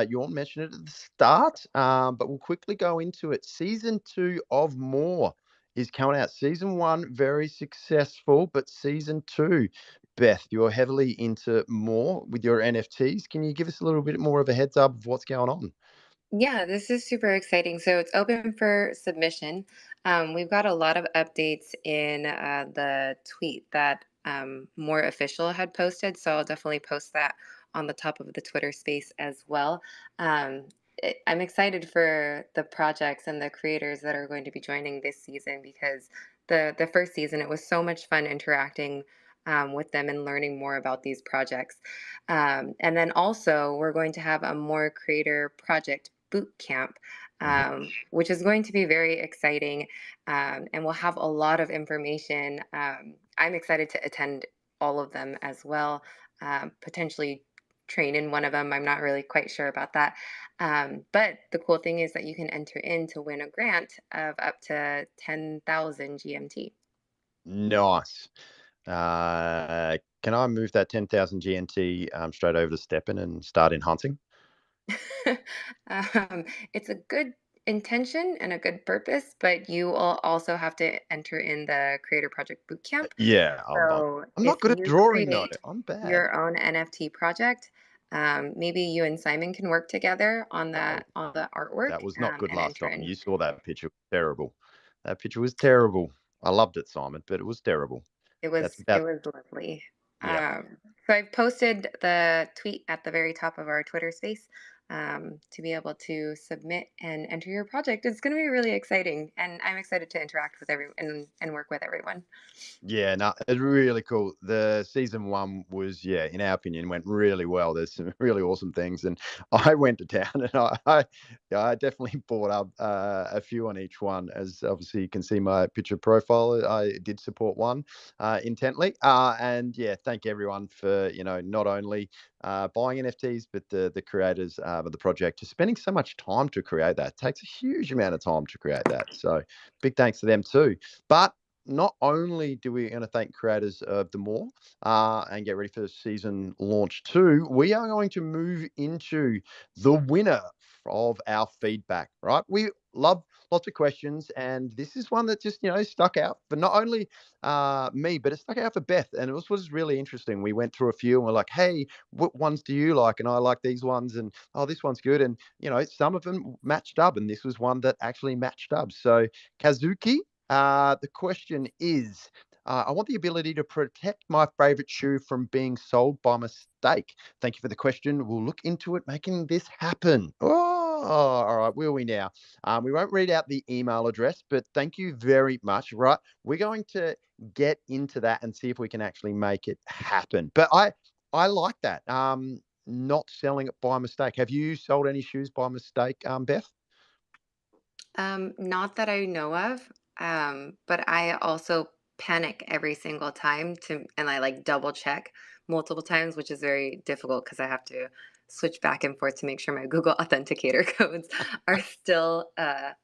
[SPEAKER 1] You all mentioned it at the start, but we'll quickly go into it. Season 2 of More is coming out. Season 1, very successful, but season 2, Beth, you're heavily into More with your NFTs. Can you give us a little bit more of a heads up of what's going on?
[SPEAKER 2] Yeah, this is super exciting. So it's open for submission. We've got a lot of updates in the tweet that More Official had posted. So I'll definitely post that on the top of the Twitter space as well. I'm excited for the projects and the creators that are going to be joining this season, because the first season, it was so much fun interacting with them and learning more about these projects. And then also, we're going to have a More Creator Project boot camp, which is going to be very exciting, and we'll have a lot of information. I'm excited to attend all of them as well, potentially train in one of them. I'm not really quite sure about that. But the cool thing is that you can enter in to win a grant of up to 10,000 GMT.
[SPEAKER 1] Nice. Can I move that 10,000 GNT straight over to STEPN and start enhancing?
[SPEAKER 2] It's a good intention and a good purpose, but you will also have to enter in the Creator Project Bootcamp.
[SPEAKER 1] Yeah,
[SPEAKER 2] So
[SPEAKER 1] I'm not
[SPEAKER 2] if
[SPEAKER 1] good at
[SPEAKER 2] you
[SPEAKER 1] drawing though.
[SPEAKER 2] create
[SPEAKER 1] I'm bad.
[SPEAKER 2] your own NFT project, maybe you and Simon can work together on the artwork.
[SPEAKER 1] That was not good
[SPEAKER 2] and
[SPEAKER 1] last
[SPEAKER 2] enter
[SPEAKER 1] time.
[SPEAKER 2] in.
[SPEAKER 1] You saw that picture. Terrible. That picture was terrible. I loved it, Simon, but it was terrible.
[SPEAKER 2] It was
[SPEAKER 1] That's about,
[SPEAKER 2] lovely.
[SPEAKER 1] yeah.
[SPEAKER 2] So I've posted the tweet at the very top of our Twitter space. to be able to submit and enter your project. It's going to be really exciting, and I'm excited to interact with everyone and work with everyone.
[SPEAKER 1] Yeah, no, it's really cool. The season 1 was, yeah, in our opinion, went really well. There's some really awesome things, and I went to town, and I definitely bought up a few on each one. As obviously you can see my picture profile, I did support one intently, and yeah, thank everyone for not only buying NFTs, but the creators of the project for spending so much time to create that. It takes a huge amount of time to create that, so big thanks to them too. But not only do we going to thank creators of the more and get ready for season launch 2, we are going to move into the winner of our feedback, right? We love lots of questions, and this is one that just stuck out for not only me, but it stuck out for Beth, and it was really interesting. We went through a few and we're like, hey, what ones do you like? And I like these ones, and oh, this one's good. And some of them matched up, and this was one that actually matched up. So Kazuki, the question is, I want the ability to protect my favorite shoe from being sold by mistake. Thank you for the question. We'll look into it, making this happen. Oh, all right. Will we now? We won't read out the email address, but thank you very much. Right. We're going to get into that and see if we can actually make it happen. But I like that. Not selling it by mistake. Have you sold any shoes by mistake, Beth?
[SPEAKER 2] Not that I know of, but I also panic every single time and I like double check multiple times, which is very difficult because I have to switch back and forth to make sure my Google Authenticator codes are still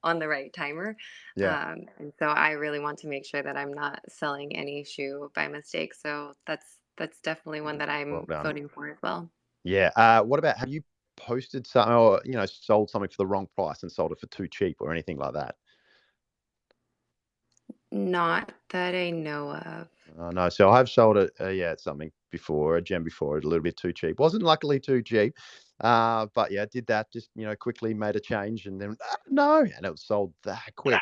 [SPEAKER 2] on the right timer.
[SPEAKER 1] Yeah.
[SPEAKER 2] And so I really want to make sure that I'm not selling any shoe by mistake. So that's definitely one that
[SPEAKER 1] Well
[SPEAKER 2] I'm
[SPEAKER 1] done.
[SPEAKER 2] voting for as well.
[SPEAKER 1] Yeah. What about, have you posted something or sold something for the wrong price and sold it for too cheap or anything like that?
[SPEAKER 2] Not that I know of.
[SPEAKER 1] No, so I've sold it, something before, a gem before, a little bit too cheap. Wasn't luckily too cheap, but yeah, did that. Just quickly made a change, and then no, and it was sold that quick.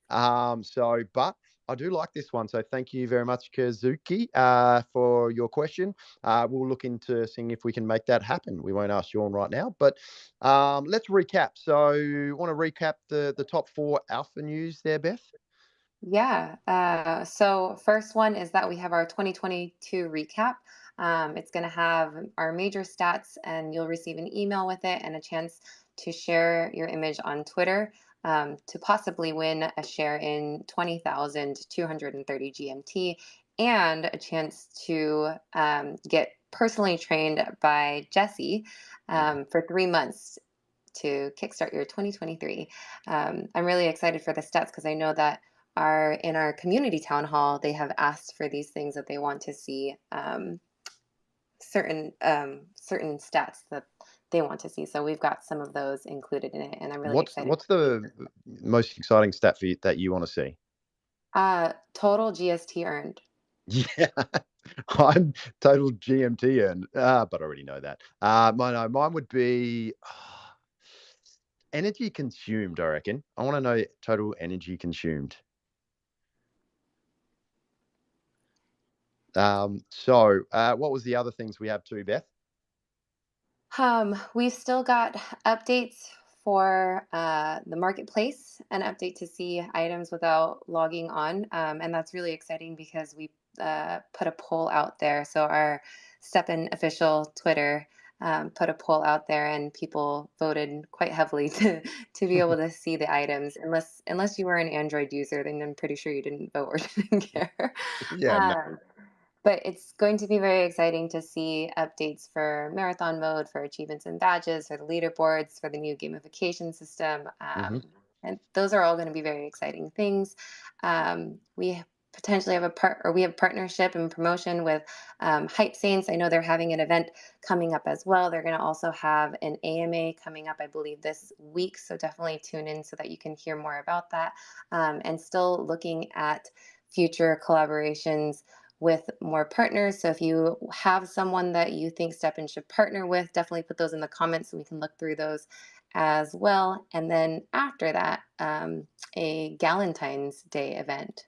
[SPEAKER 1] But I do like this one, so thank you very much, Kazuki, for your question. We'll look into seeing if we can make that happen. We won't ask Sean right now, but let's recap. So, want to recap the top 4 alpha news there, Beth?
[SPEAKER 2] Yeah. So first one is that we have our 2022 recap. It's going to have our major stats, and you'll receive an email with it and a chance to share your image on Twitter to possibly win a share in 20,230 GMT and a chance to get personally trained by Jesse for 3 months to kickstart your 2023. I'm really excited for the stats because I know that in our community town hall, they have asked for these things that they want to see, certain stats that they want to see. So we've got some of those included in it, and I'm really excited.
[SPEAKER 1] What's the most exciting stat for you that you want to see?
[SPEAKER 2] Total GST earned.
[SPEAKER 1] Yeah, I'm total GMT earned, but I already know that. Mine would be energy consumed, I reckon. I want to know total energy consumed. What was the other things we have too, Beth?
[SPEAKER 2] We've still got updates for the marketplace, an update to see items without logging on. And that's really exciting because we put a poll out there. So our STEPN official Twitter put a poll out there, and people voted quite heavily to be able to see the items. Unless you were an Android user, then I'm pretty sure you didn't vote or didn't care.
[SPEAKER 1] Yeah, no.
[SPEAKER 2] But it's going to be very exciting to see updates for marathon mode, for achievements and badges, for the leaderboards, for the new gamification system. And those are all going to be very exciting things. We potentially have we have partnership and promotion with Hype Saints. I know they're having an event coming up as well. They're going to also have an AMA coming up, I believe, this week. So definitely tune in so that you can hear more about that. And still looking at future collaborations with more partners. So if you have someone that you think STEPN should partner with, definitely put those in the comments so we can look through those as well. And then after that, a Galentine's Day event.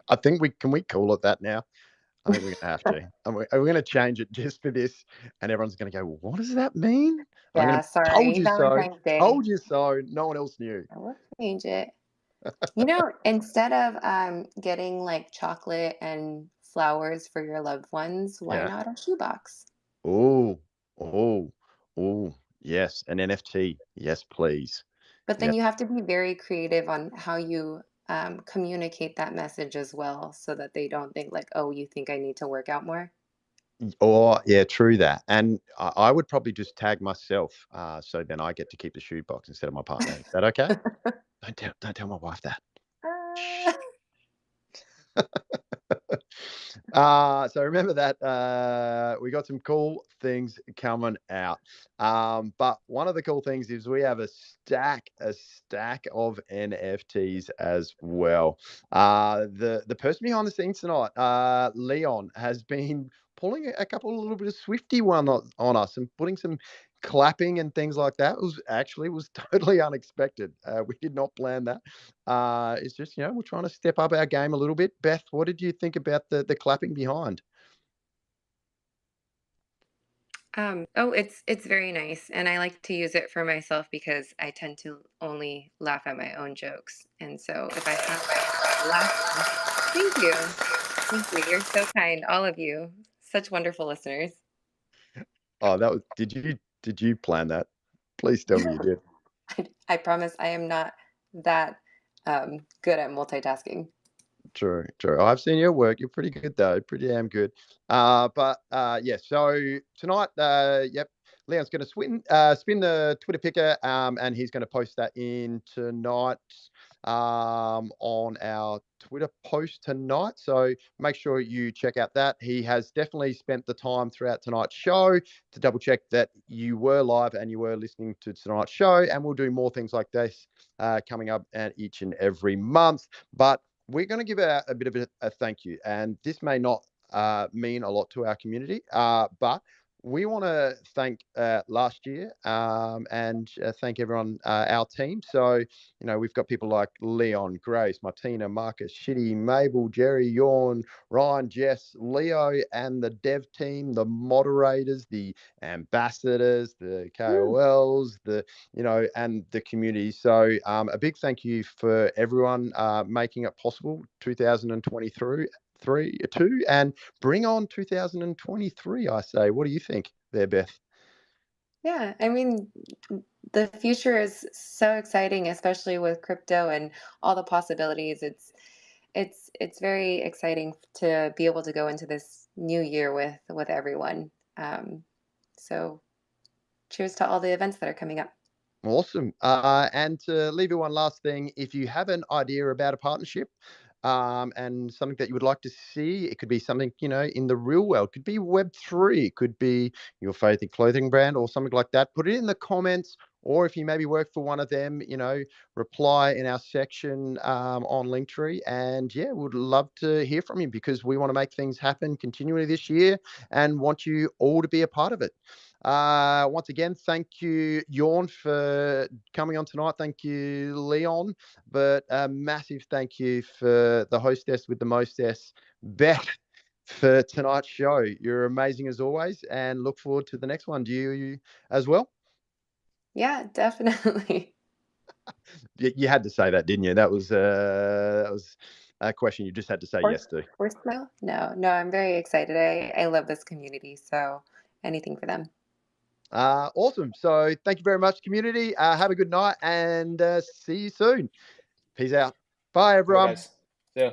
[SPEAKER 1] I think we call it that now. I think we're gonna have to. And we're gonna change it just for this, and everyone's gonna go, "What does that mean?" And I'm
[SPEAKER 2] Yeah,
[SPEAKER 1] gonna
[SPEAKER 2] sorry,
[SPEAKER 1] told you so.
[SPEAKER 2] Valentine's Day.
[SPEAKER 1] Told you so. No one else knew.
[SPEAKER 2] I will change it. You know, instead of getting like chocolate and flowers for your loved ones, why
[SPEAKER 1] Yeah.
[SPEAKER 2] not a shoebox?
[SPEAKER 1] Oh, yes, an NFT. Yes, please.
[SPEAKER 2] But
[SPEAKER 1] Yeah.
[SPEAKER 2] then you have to be very creative on how you communicate that message as well, so that they don't think like, oh, you think I need to work out more.
[SPEAKER 1] Oh, yeah, true that. And I would probably just tag myself, so then I get to keep the shoebox instead of my partner. Is that okay? Don't tell my wife that. So remember that we got some cool things coming out. But one of the cool things is we have a stack of NFTs as well. The person behind the scenes tonight, Leon, has been pulling a couple of little bit of Swifty one on us and putting some clapping and things like that. It was totally unexpected. We did not plan that. It's just, we're trying to step up our game a little bit. Beth, what did you think about the clapping behind?
[SPEAKER 2] Oh, it's very nice, and I like to use it for myself because I tend to only laugh at my own jokes. And so if I have my laugh, thank you, you're so kind, all of you, such wonderful listeners.
[SPEAKER 1] Oh, did you plan that? Please tell me you did.
[SPEAKER 2] I promise I am not that good at multitasking.
[SPEAKER 1] True. I've seen your work. You're pretty good though. Pretty damn good. Yeah. So tonight, yep, Leon's going to spin the Twitter picker, and he's going to post that in tonight, on our Twitter post tonight. So make sure you check out that. He has definitely spent the time throughout tonight's show to double check that you were live and you were listening to tonight's show. And we'll do more things like this coming up each and every month. But we're going to give a bit of a thank you. And this may not mean a lot to our community, but we want to thank last year and thank everyone, our team. So, we've got people like Leon, Grace, Martina, Marcus, Shitty, Mabel, Jerry, Yawn, Ryan, Jess, Leo, and the dev team, the moderators, the ambassadors, the KOLs, and the community. So a big thank you for everyone making it possible 2023 and bring on 2023, I say. What do you think there, Beth?
[SPEAKER 2] Yeah, I mean, the future is so exciting, especially with crypto and all the possibilities. It's very exciting to be able to go into this new year with everyone. So cheers to all the events that are coming up.
[SPEAKER 1] Awesome. And to leave you one last thing, if you have an idea about a partnership, and something that you would like to see, it could be something, in the real world, it could be Web3, it could be your favorite clothing brand or something like that. Put it in the comments, or if you maybe work for one of them, reply in our section on Linktree. And yeah, we'd love to hear from you because we want to make things happen continually this year and want you all to be a part of it. Once again, thank you, Yawn, for coming on tonight. Thank you, Leon. But a massive thank you for the hostess with the mostess, Beth, for tonight's show. You're amazing as always, and look forward to the next one. Do you as well?
[SPEAKER 2] Yeah, definitely.
[SPEAKER 1] You had to say that, didn't you? That was a question you just had to say yes to.
[SPEAKER 2] No, I'm very excited. I love this community, so anything for them.
[SPEAKER 1] Awesome. So thank you very much, community. Have a good night and see you soon. Peace out. Bye, everyone.
[SPEAKER 3] Bye, guys. See ya.